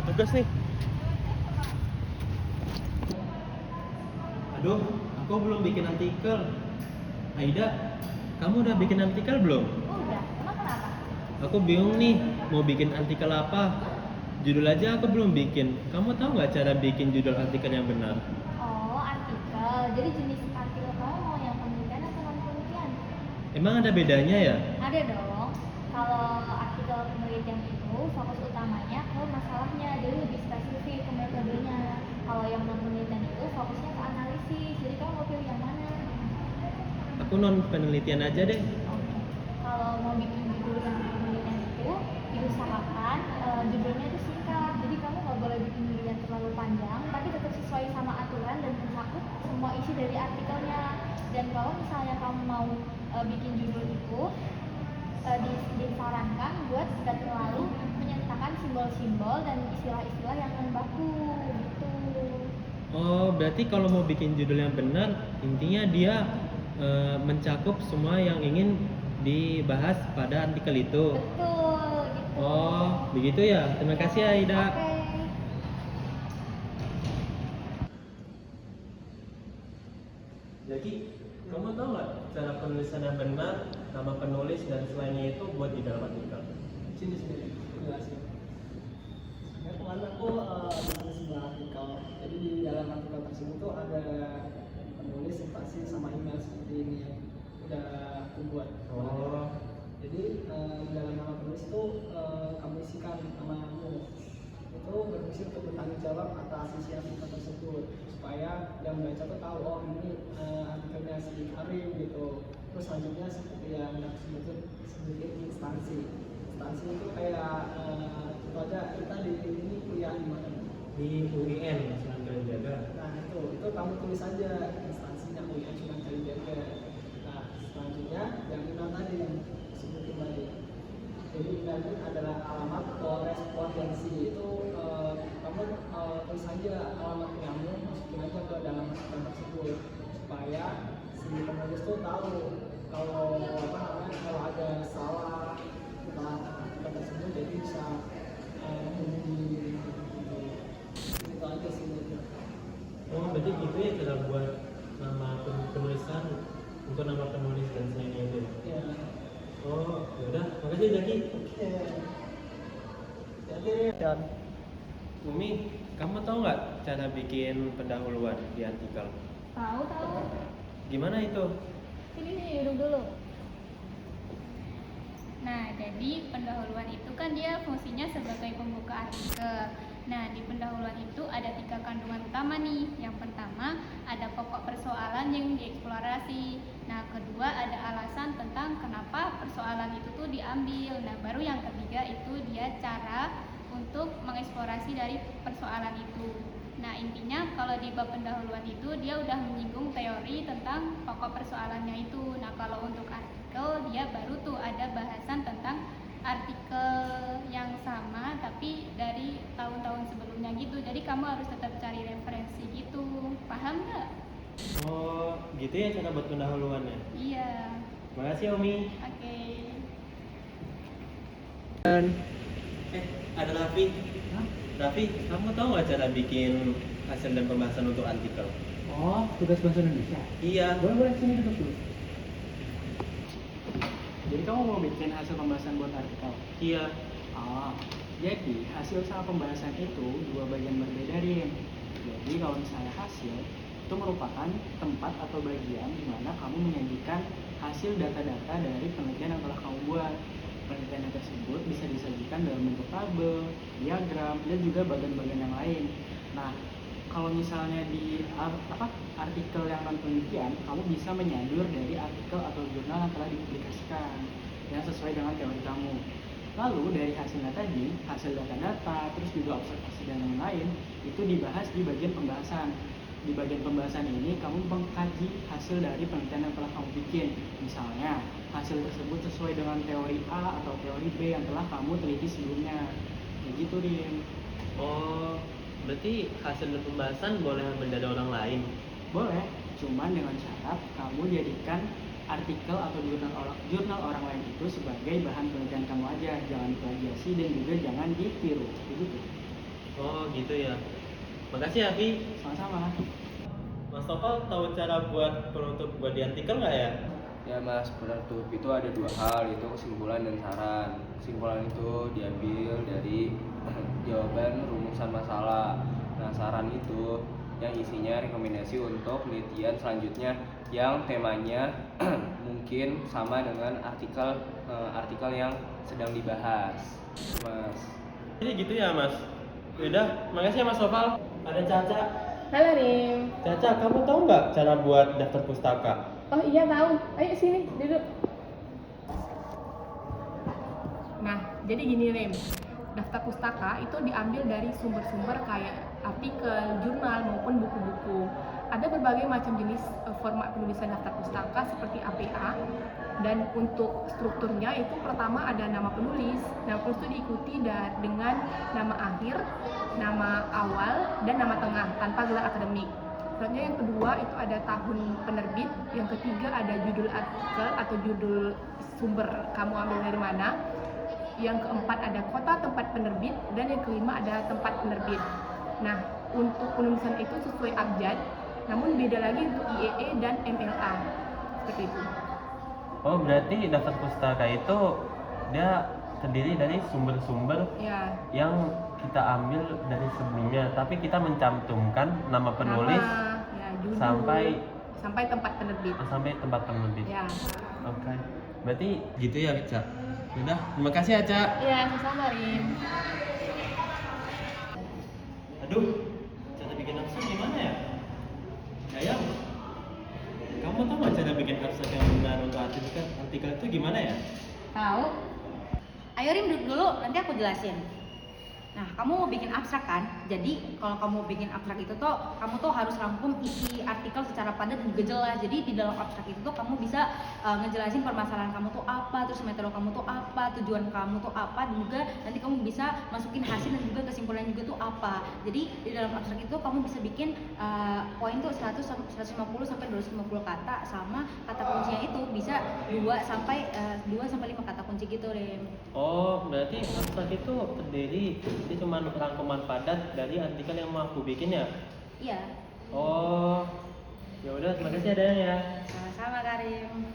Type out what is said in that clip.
ada tugas nih. Aduh, aku belum bikin artikel. Aida, kamu udah bikin artikel belum? Udah, emang kenapa? Aku bingung nih, mau bikin artikel apa? Judul aja aku belum bikin. Kamu tahu nggak cara bikin judul artikel yang benar? Oh, artikel. Jadi jenis artikel kamu mau yang penelitian atau non penelitian? Emang ada bedanya ya? Ada dong. Kalau artikel penelitian itu fokus utamanya ke masalahnya, jadi lebih spesifik ke metodenya. Kalau yang non penelitian itu fokusnya ke analisis. Jadi kamu mau pilih yang mana? Aku non penelitian aja deh. Oke. Kalau mau bikin judul yang penelitian itu diusahakan judulnya itu singkat. Jadi kamu nggak boleh bikin judul yang terlalu panjang, tapi tetap sesuai sama aturan dan mencakup semua isi dari artikelnya. Dan kalau misalnya kamu mau bikin judul itu disarankan buat tidak terlalu menyertakan simbol-simbol dan istilah-istilah yang non baku gitu. Oh, berarti kalau mau bikin judul yang benar, intinya dia mencakup semua yang ingin dibahas pada artikel itu. Betul gitu. Oh, begitu ya. Terima kasih Aida. Oke. Jadi, kamu tahu nggak cara penulisan yang benar, nama penulis dan selainnya itu buat di dalam artikel? Sini jelasin. Ya, kemarin aku ada sebuah artikel. Jadi di dalam artikel tersebut tuh ada penulis, spasi sama email seperti ini yang udah aku buat. Oh, Jadi di dalam nama penulis tuh kamu isikan namamu. Itu berfungsi untuk bertanggung jawab atas isi artikel tersebut supaya yang membaca tuh tahu oh ini artikelnya si Karim gitu. Terus selanjutnya seperti yang aku sebutin instansi itu kayak itu aja kita di ini kuliah di mana di UIN, Sunan Kalijaga. nah itu kamu tulis aja instansinya UIN Sunan Kalijaga. Nah selanjutnya yang email tadi yang sebutin tadi, jadi email itu adalah alamat korespondensi itu kamu tulis aja alamat kamu, masukin aja ke dalam artikel tersebut supaya si penulis tuh tahu kalau kalau ada salah tentang artikel tersebut jadi bisa menghubungi gitu. Itu aja sih menurut. Oh, berarti gitu ya cara buat nama penulisan untuk nama penulis dan selainnya itu. Ya. Oh, yaudah. Makasih Zaki. Oke. Jadi dan Umi, kamu tahu nggak cara bikin pendahuluan di artikel? Tahu. Gimana itu? Sini duduk dulu. Nah, jadi pendahuluan itu kan dia fungsinya sebagai pembuka artikel. Nah, di pendahuluan itu ada 3 kandungan utama nih. Yang pertama, ada pokok persoalan yang dieksplorasi. Nah, kedua ada alasan tentang kenapa persoalan itu tuh diambil. Nah, baru yang ketiga itu dia cara untuk mengeksplorasi dari persoalan itu. Nah, intinya kalau di bab pendahuluan itu dia udah menyinggung teori tentang pokok persoalannya itu. Nah, kalau untuk artikel dia baru tuh ada bahasan tentang artikel yang sama tapi dari tahun-tahun sebelumnya gitu. Jadi kamu harus tetap cari referensi gitu. Paham nggak? Oh, gitu ya cara buat pendahuluannya. Iya. Makasih Umi. Oke. Ada Raffi. Raffi, kamu tahu nggak cara bikin hasil dan pembahasan untuk artikel? Oh, tugas bahasa Indonesia. Iya. Boleh sini duduk dulu. Jadi kamu mau bikin hasil pembahasan buat artikel? Iya. Ah, jadi hasil sama pembahasan itu 2 bagian berbeda, Rin. Jadi kalau misalnya hasil itu merupakan tempat atau bagian di mana kamu menyajikan hasil data-data dari penelitian yang telah kamu buat. Penelitian tersebut bisa disajikan dalam bentuk tabel, diagram, dan juga bagian-bagian yang lain. Nah, kalau misalnya di artikel yang non penelitian, kamu bisa menyadur dari artikel atau jurnal yang telah dipublikasikan yang sesuai dengan teori kamu. Lalu dari hasilnya tadi, hasil data-data, terus juga observasi dan lain-lain, itu dibahas di bagian pembahasan. Di bagian pembahasan ini, kamu mengkaji hasil dari penelitian yang telah kamu bikin. Misalnya, hasil tersebut sesuai dengan teori A atau teori B yang telah kamu teliti sebelumnya. Begitu, Rin. Oh, berarti hasil dan pembahasan boleh ambil dari orang lain? Boleh, cuman dengan syarat kamu jadikan artikel atau jurnal orang lain itu sebagai bahan penelitian kamu aja. Jangan diplagiasi dan juga jangan ditiru. Begitu. Oh gitu ya. Makasih ya Vi. Sama-sama. Mas Topal tahu cara buat penutup buat di artikel nggak ya? Ya Mas, penutup itu ada dua hal, yaitu kesimpulan dan saran. Kesimpulan itu diambil dari jawaban rumusan masalah. Nah, saran itu yang isinya rekomendasi untuk penelitian selanjutnya yang temanya mungkin sama dengan artikel yang sedang dibahas, Mas. Jadi gitu ya Mas. Udah, makasih ya Mas Topal. Ada Caca. Halo Rim. Caca, kamu tahu nggak cara buat daftar pustaka? Oh iya tahu. Ayo sini duduk. Nah, jadi gini Rim. Daftar pustaka itu diambil dari sumber-sumber kayak artikel, jurnal maupun buku-buku. Ada berbagai macam jenis format penulisan daftar pustaka seperti APA. Dan untuk strukturnya itu pertama ada nama penulis. Nama penulis itu diikuti dengan nama akhir, nama awal, dan nama tengah tanpa gelar akademik. Selanjutnya yang kedua itu ada tahun penerbit, yang ketiga ada judul artikel atau judul sumber kamu ambil dari mana, yang keempat ada kota tempat penerbit, dan yang kelima ada tempat penerbit. Nah, untuk penulisan itu sesuai abjad, namun beda lagi untuk IEE dan MLA, seperti itu. Oh, berarti daftar pustaka itu dia terdiri dari sumber-sumber Ya, yang kita ambil dari sebelumnya, tapi kita mencantumkan nama penulis nama, ya, judul, sampai tempat penerbit. sampai tempat penerbit. Ya, Oke. Berarti gitu ya, Ca. Udah, terima kasih ya, Ca. ya sama Rim. Aduh, cara bikin abstrak gimana ya? Ayang, kamu tahu nggak cara bikin abstrak yang benar untuk artikel itu gimana ya? Tahu? Ayo Rim duduk dulu, nanti aku jelasin. Nah, kamu mau bikin abstrak kan? Jadi kalau kamu bikin abstrak itu tuh, kamu tuh harus rangkum isi artikel secara padat dan juga jelas. Jadi di dalam abstrak itu tuh kamu bisa ngejelasin permasalahan kamu tuh apa, terus metode kamu tuh apa, tujuan kamu tuh apa, dan juga nanti kamu bisa masukin hasil dan juga kesimpulan juga tuh apa. Jadi di dalam abstrak itu kamu bisa bikin poin tuh 100 150 sampai 250 kata, sama kata kuncinya itu bisa 2 sampai 5 kata kunci gitu, Rim. Oh, berarti abstrak itu terdiri dia cuma rangkuman padat dari artikel yang mau aku bikin ya? Iya. Oh, ya udah, terima kasih ya Dayang ya. Sama-sama, Karim.